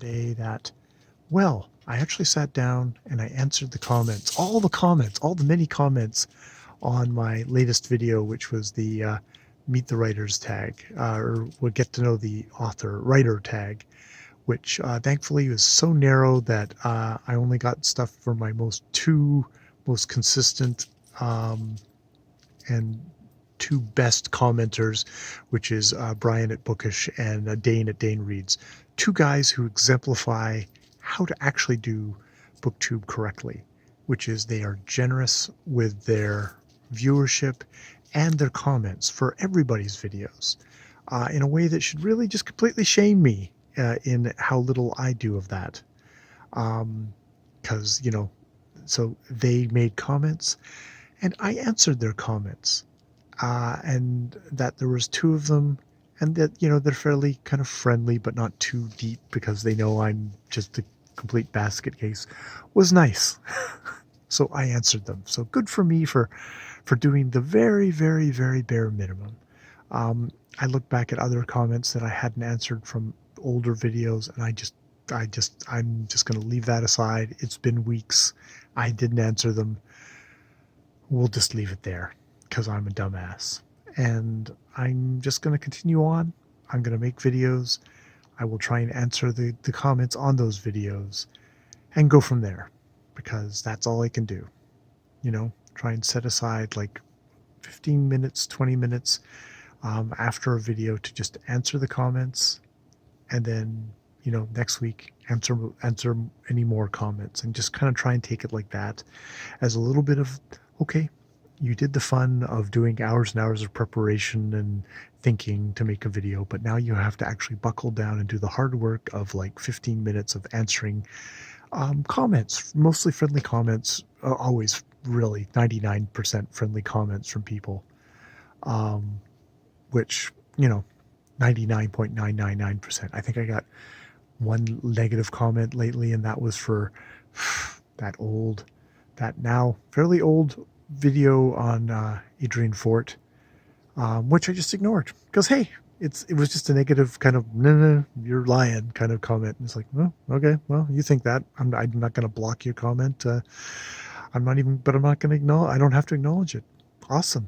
today that, well, I actually sat down and I answered the comments, all the many comments on my latest video, which was the Meet the Writers tag, or we'll get to know the writer tag, which thankfully was so narrow that I only got stuff for my two most consistent and two best commenters, which is Brian at Bookish and Dane at Dane Reads. Two guys who exemplify how to actually do BookTube correctly, which is they are generous with their viewership and their comments for everybody's videos in a way that should really just completely shame me in how little I do of that. Because, so they made comments and I answered their comments, and that there was two of them, and that, they're fairly kind of friendly, but not too deep because they know I'm just a complete basket case, was nice. So I answered them. So good for me for doing the very, very, very bare minimum. I look back at other comments that I hadn't answered from older videos, and I'm just going to leave that aside. It's been weeks. I didn't answer them. We'll just leave it there because I'm a dumbass. And I'm just going to continue on. I'm going to make videos. I will try and answer the comments on those videos and go from there, because that's all I can do. Try and set aside like 15 minutes, 20 minutes after a video to just answer the comments, and then next week answer any more comments, and just kind of try and take it like that as a little bit of, okay, you did the fun of doing hours and hours of preparation and thinking to make a video, but now you have to actually buckle down and do the hard work of like 15 minutes of answering comments, mostly friendly comments, always really 99% friendly comments from people, which, 99.999%. I think I got one negative comment lately, and that was for that now fairly old video on Adrian Fort, which I just ignored because, hey, it was just a negative kind of, no, you're lying kind of comment. And it's like, well, okay, well, you think that. I'm not going to block your comment. I'm not going to acknowledge. I don't have to acknowledge it. Awesome.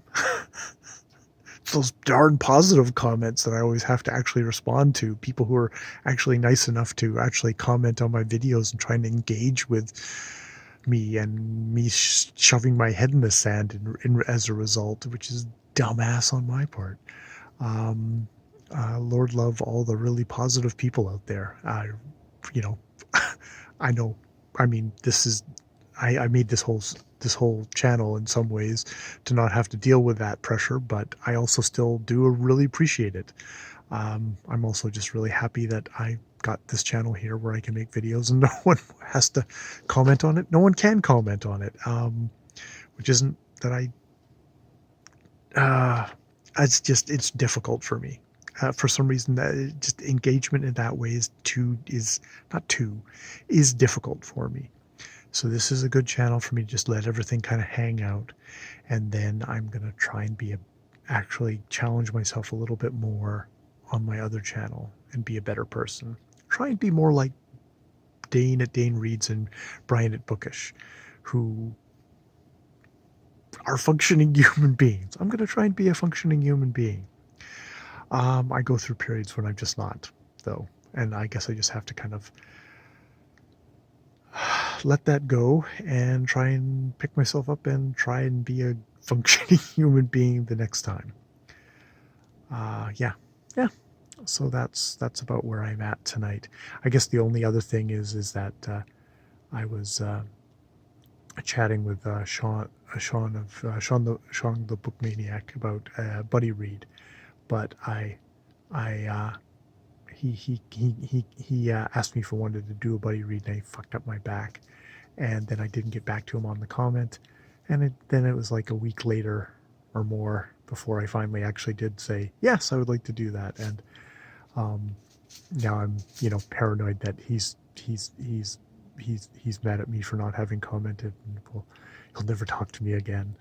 Those darn positive comments that I always have to actually respond to, people who are actually nice enough to actually comment on my videos and trying to engage with me, and me shoving my head in the sand as a result, which is dumbass on my part. Lord love all the really positive people out there. I know, I mean, I made this whole channel in some ways to not have to deal with that pressure, but I also still do really appreciate it. I'm also just really happy that I got this channel here where I can make videos and no one has to comment on it. No one can comment on it, which isn't that it's difficult for me. For some reason, that just engagement in that way is difficult for me. So this is a good channel for me to just let everything kind of hang out, and then I'm going to try and actually challenge myself a little bit more on my other channel and be a better person. Try and be more like Dane at Dane Reads and Brian at Bookish, who are functioning human beings. I'm going to try and be a functioning human being. I go through periods when I'm just not, though, and I guess I just have to kind of let that go and try and pick myself up and try and be a functioning human being the next time. Yeah. So that's about where I'm at tonight. I guess the only other thing is that I was chatting with Sean the Book Maniac about Buddy Read, but he asked me if I wanted to do a buddy read, and I fucked up my back, and then I didn't get back to him on the comment, and then it was like a week later or more before I finally actually did say yes, I would like to do that. And now I'm paranoid that he's mad at me for not having commented, and he'll never talk to me again.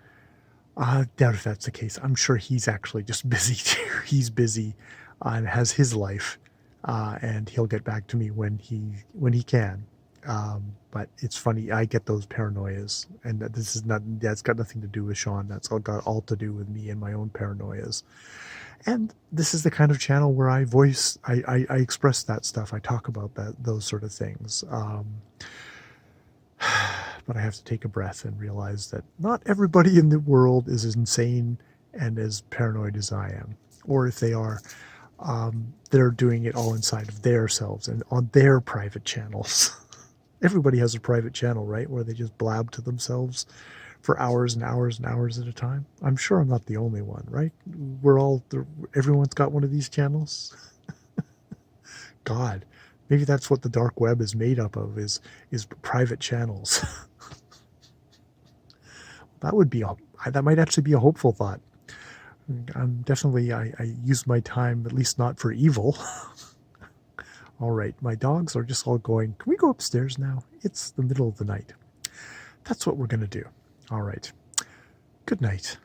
I doubt if that's the case. I'm sure he's actually just busy too. He's busy and has his life. and he'll get back to me when he can. But it's funny, I get those paranoias, and that's got nothing to do with Sean. That's all to do with me and my own paranoias. And this is the kind of channel where I express that stuff. I talk about those sort of things. But I have to take a breath and realize that not everybody in the world is as insane and as paranoid as I am. Or if they are, they're doing it all inside of themselves and on their private channels. Everybody has a private channel, right? Where they just blab to themselves for hours and hours and hours at a time. I'm sure I'm not the only one, right? Everyone's got one of these channels. God, maybe that's what the dark web is made up of, is private channels. That might actually be a hopeful thought. I use my time, at least not for evil. All right, my dogs are just all going, can we go upstairs now? It's the middle of the night. That's what we're going to do. All right. Good night.